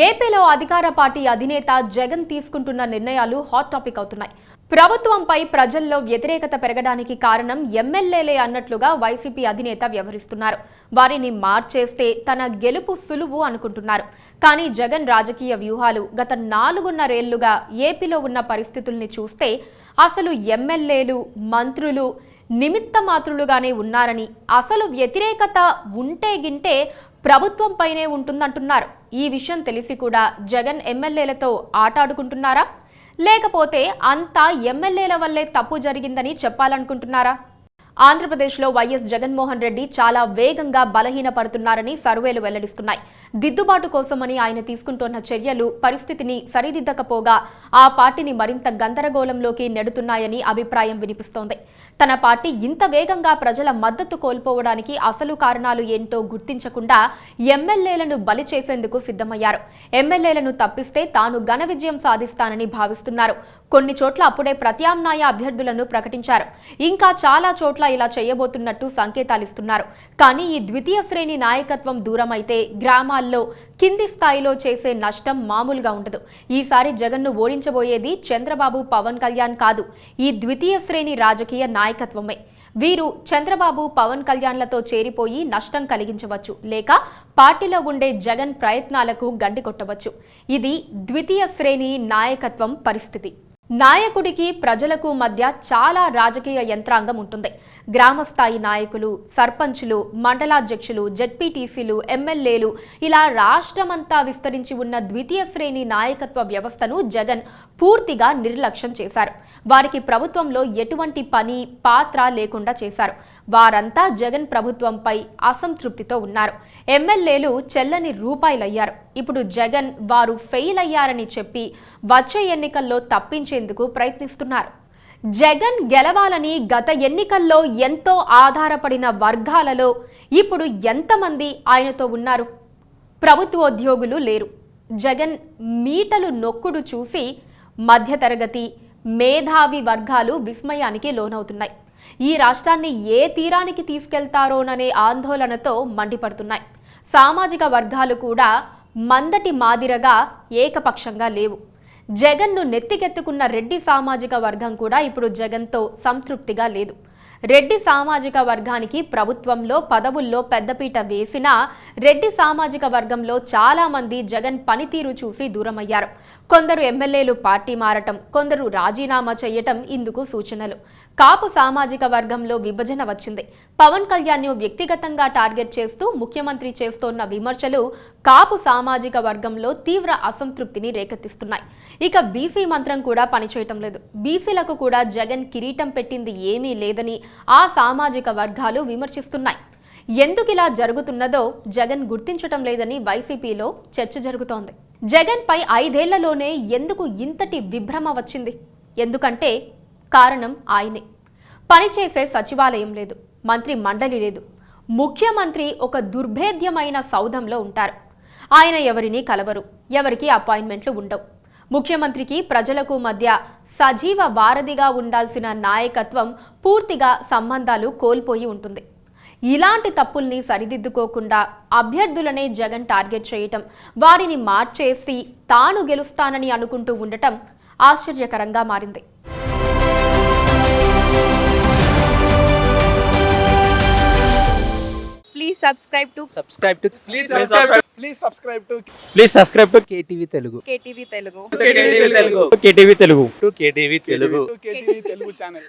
ఏపీలో అధికార పార్టీ అధినేత జగన్ తీసుకుంటున్న నిర్ణయాలు హాట్ టాపిక్ అవుతున్నాయి. ప్రభుత్వంపై ప్రజల్లో వ్యతిరేకత పెరగడానికి కారణం ఎమ్మెల్యేలే అన్నట్లుగా వైసీపీ అధినేత వ్యవహరిస్తున్నారు. వారిని మార్చేస్తే తన గెలుపు సులువు అనుకుంటున్నారు. కానీ జగన్ రాజకీయ వ్యూహాలు గత 4.5 ఏళ్లుగా ఏపీలో ఉన్న పరిస్థితుల్ని చూస్తే అసలు ఎమ్మెల్యేలు, మంత్రులు నిమిత్త మాత్రులుగానే ఉన్నారని, అసలు వ్యతిరేకత ఉంటే గింటే ప్రభుత్వంపైనే ఉంటుందంటున్నారు. ఈ విషయం తెలిసి కూడా జగన్ ఎమ్మెల్యేలతో ఆటాడుకుంటున్నారా, లేకపోతే అంతా ఎమ్మెల్యేల వల్లే తప్పు జరిగిందని చెప్పాలనుకుంటున్నారా? ఆంధ్రప్రదేశ్లో వైఎస్ జగన్మోహన్ రెడ్డి చాలా వేగంగా బలహీనపడుతున్నారని సర్వేలు వెల్లడిస్తున్నాయి. దిద్దుబాటు కోసమని ఆయన తీసుకుంటున్న చర్యలు పరిస్థితిని సరిదిద్దకపోగా ఆ పార్టీని మరింత గందరగోళంలోకి నెడుతున్నాయని అభిప్రాయం వినిపిస్తోంది. తన పార్టీ ఇంత వేగంగా ప్రజల మద్దతు కోల్పోవడానికి అసలు కారణాలు ఏంటో గుర్తించకుండా ఎమ్మెల్యేలను బలి చేసేందుకు సిద్ధమయ్యారు. ఎమ్మెల్యేలను తప్పిస్తే తాను ఘన విజయం సాధిస్తానని భావిస్తున్నారు. కొన్ని చోట్ల అప్పుడే ప్రత్యామ్నాయ అభ్యర్థులను ప్రకటించారు. ఇంకా చాలా చోట్ల ఇలా చేయబోతున్నట్టు సంకేతాలిస్తున్నారు. కానీ ఈ ద్వితీయ శ్రేణి నాయకత్వం దూరమైతే గ్రామాల్లో కింది స్థాయిలో చేసే నష్టం మామూలుగా ఉండదు. ఈసారి జగన్ను ఓడించబోయేది చంద్రబాబు, పవన్ కళ్యాణ్ కాదు, ఈ ద్వితీయ శ్రేణి రాజకీయ నాయకత్వమే. వీరు చంద్రబాబు, పవన్ కళ్యాణ్లతో చేరిపోయి నష్టం కలిగించవచ్చు, లేక పార్టీలో ఉండే జగన్ ప్రయత్నాలకు గండి కొట్టవచ్చు. ఇది ద్వితీయ శ్రేణి నాయకత్వం పరిస్థితి. నాయకుడికి ప్రజలకు మధ్య చాలా రాజకీయ యంత్రాంగం ఉంటుంది. గ్రామస్థాయి నాయకులు, సర్పంచులు, మండలాధ్యక్షులు, జెడ్పీటీసీలు, ఎమ్మెల్యేలు, ఇలా రాష్ట్రమంతా విస్తరించి ఉన్న ద్వితీయ శ్రేణి నాయకత్వ వ్యవస్థను జగన్ పూర్తిగా నిర్లక్ష్యం చేశారు. వారికి ప్రభుత్వంలో ఎటువంటి పని, పాత్ర లేకుండా చేశారు. వారంతా జగన్ ప్రభుత్వంపై అసంతృప్తితో ఉన్నారు. ఎమ్మెల్యేలు చెల్లని రూపాయలయ్యారు. ఇప్పుడు జగన్ వారు ఫెయిల్ అయ్యారని చెప్పి వచ్చే ఎన్నికల్లో తప్పించేందుకు ప్రయత్నిస్తున్నారు. జగన్ గెలవాలని గత ఎన్నికల్లో ఎంతో ఆధారపడిన వర్గాలలో ఇప్పుడు ఎంతమంది ఆయనతో ఉన్నారు? ప్రభుత్వోద్యోగులు లేరు. జగన్ మీటలు నొక్కుడు చూసి మధ్యతరగతి, మేధావి వర్గాలు విస్మయానికి లోనవుతున్నాయి. ఈ రాష్ట్రాన్ని ఏ తీరానికి తీసుకెళ్తారోననే ఆందోళనతో మండిపడుతున్నాయి. సామాజిక వర్గాలు కూడా మందటి మాదిరగా ఏకపక్షంగా లేవు. జగన్ను నెత్తికెత్తుకున్న రెడ్డి సామాజిక వర్గం కూడా ఇప్పుడు జగన్తో సంతృప్తిగా లేదు. రెడ్డి సామాజిక వర్గానికి ప్రభుత్వంలో పదవుల్లో పెద్దపీట వేసినా రెడ్డి సామాజిక వర్గంలో చాలా మంది జగన్ పనితీరు చూసి దూరమయ్యారు. కొందరు ఎమ్మెల్యేలు పార్టీ మారటం, కొందరు రాజీనామా చేయటం ఇందుకు సూచనలు. కాపు సామాజిక వర్గంలో విభజన వచ్చింది. పవన్ కళ్యాణ్ను వ్యక్తిగతంగా టార్గెట్ చేస్తూ ముఖ్యమంత్రి చేస్తోన్న విమర్శలు కాపు సామాజిక వర్గంలో తీవ్ర అసంతృప్తిని రేకెత్తిస్తున్నాయి. ఇక బీసీ మంత్రం కూడా పనిచేయటం లేదు. బీసీలకు కూడా జగన్ కిరీటం పెట్టింది ఏమీ లేదని ఆ సామాజిక వర్గాలు విమర్శిస్తున్నాయి. ఎందుకు ఇలా జరుగుతున్నదో జగన్ గుర్తించటం లేదని వైసీపీలో చర్చ జరుగుతోంది. జగన్ పై 5 ఏళ్లలోనే ఎందుకు ఇంతటి విభ్రమ వచ్చింది? ఎందుకంటే కారణం ఆయనే. పనిచేసే సచివాలయం లేదు, మంత్రి మండలి లేదు. ముఖ్యమంత్రి ఒక దుర్భేద్యమైన సౌధంలో ఉంటారు. ఆయన ఎవరిని కలవరు, ఎవరికి అపాయింట్మెంట్లు ఉండవు. ముఖ్యమంత్రికి ప్రజలకు మధ్య సజీవ వారధిగా ఉండాల్సిన నాయకత్వం పూర్తిగా సంబంధాలు కోల్పోయి ఉంటుంది. ఇలాంటి తప్పుల్ని సరిదిద్దుకోకుండా అభ్యర్థులనే జగన్ టార్గెట్ చేయటం, వారిని మార్చేసి తాను గెలుస్తానని అనుకుంటూ ఉండటం ఆశ్చర్యకరంగా మారింది. Please subscribe to KTV Telugu. KTV Telugu. KTV Telugu. KTV Telugu channel.